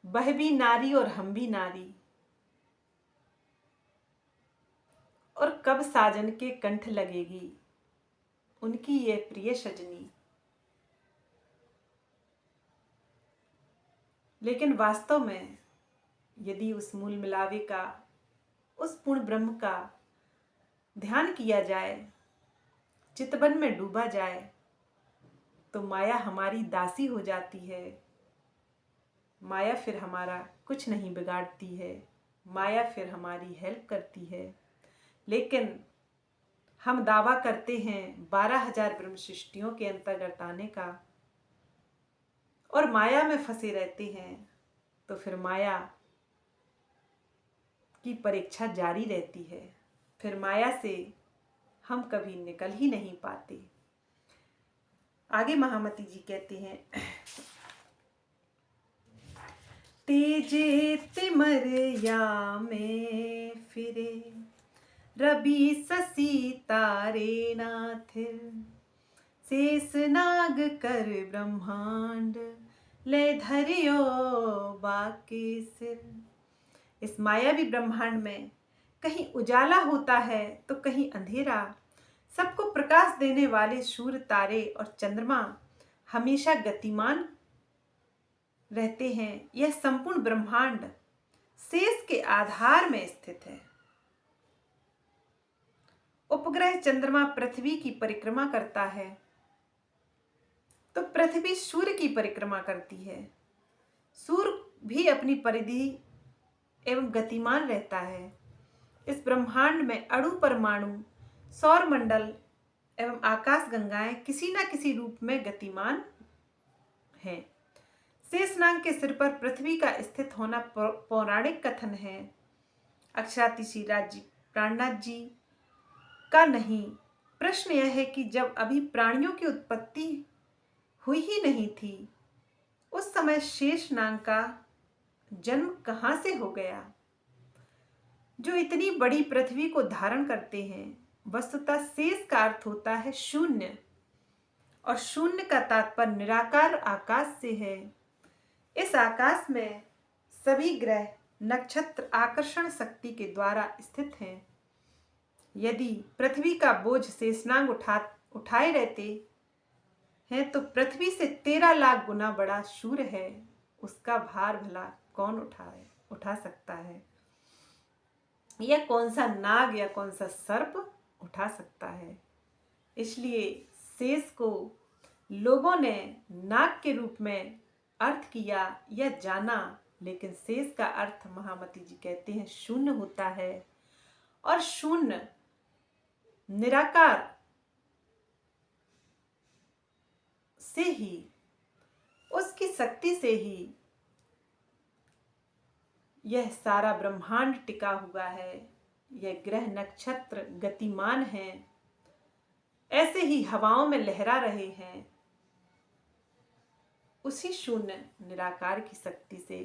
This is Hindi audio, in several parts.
वह भी नारी और हम भी नारी, और कब साजन के कंठ लगेगी उनकी ये प्रिय सजनी। लेकिन वास्तव में यदि उस मूल मिलावे का, उस पूर्ण ब्रह्म का ध्यान किया जाए, चितवन में डूबा जाए, तो माया हमारी दासी हो जाती है। माया फिर हमारा कुछ नहीं बिगाड़ती है, माया फिर हमारी हेल्प करती है। लेकिन हम दावा करते हैं 12,000 ब्रह्म सृष्टियों के अंतर्गत आने का, और माया में फंसे रहते हैं, तो फिर माया की परीक्षा जारी रहती है। फिर माया से हम कभी निकल ही नहीं पाते। आगे महामती जी कहते हैं, तेजे तिमर या में फिरे, रवि शशि तारे नाथिर, शेष नाग कर ब्रह्मांड, ले धरियो बाके सिर। इस मायावी ब्रह्मांड में कहीं उजाला होता है तो कहीं अंधेरा। सबको प्रकाश देने वाले सूर्य, तारे और चंद्रमा हमेशा गतिमान रहते हैं। यह संपूर्ण ब्रह्मांड शेष के आधार में स्थित है। उपग्रह चंद्रमा पृथ्वी की परिक्रमा करता है, तो पृथ्वी सूर्य की परिक्रमा करती है। सूर्य भी अपनी परिधि एवं गतिमान रहता है। इस ब्रह्मांड में अणु, परमाणु, सौर मंडल एवं आकाश गंगाएं किसी न किसी रूप में गतिमान हैं। शेषनाग के सिर पर पृथ्वी का स्थित होना पौराणिक कथन है। अक्षरातिशीराज जी, प्राणनाथ जी का नहीं। प्रश्न यह है कि जब अभी प्राणियों की उत्पत्ति हुई ही नहीं थी, उस समय शेषनाग का जन्म कहां से हो गया, जो इतनी बड़ी पृथ्वी को धारण करते हैं। वस्तुतः शेष का अर्थ होता है शून्य, और शून्य का तात्पर्य निराकार आकाश से है। इस आकाश में सभी ग्रह, नक्षत्र आकर्षण शक्ति के द्वारा स्थित हैं। यदि पृथ्वी का बोझ शेषनाग उठाए रहते हैं, तो पृथ्वी से 13 लाख गुना बड़ा सूर्य है। उसका भार भला कौन उठा सकता है? यह कौन सा नाग या कौन सा सर्प उठा सकता है? इसलिए शेष को लोगों ने नाग के रूप में अर्थ किया या जाना, लेकिन शेष का अर्थ महामती जी कहते हैं शून्य होता है। और शून्य निराकार से ही, उसकी शक्ति से ही यह सारा ब्रह्मांड टिका हुआ है। यह ग्रह नक्षत्र गतिमान हैं, ऐसे ही हवाओं में लहरा रहे हैं। उसी शून्य निराकार की शक्ति से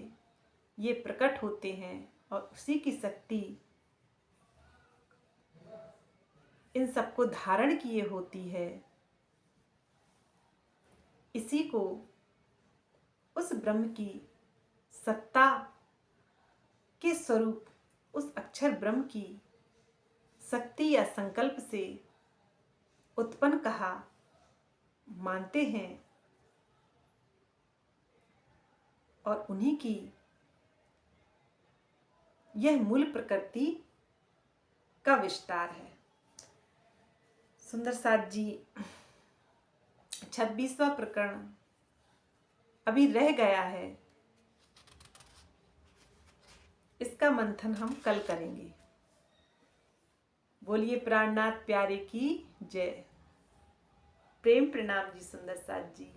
ये प्रकट होते हैं, और उसी की शक्ति इन सबको धारण किए होती है। इसी को उस ब्रह्म की सत्ता के स्वरूप, उस अक्षर ब्रह्म की शक्ति या संकल्प से उत्पन्न कहा मानते हैं, और उन्हीं की यह मूल प्रकृति का विस्तार है। सुंदर साथ जी 26वां प्रकरण अभी रह गया है। इसका मंथन हम कल करेंगे। बोलिए प्राणनाथ प्यारे की जय। प्रेम प्रणाम जी सुंदर साथ जी।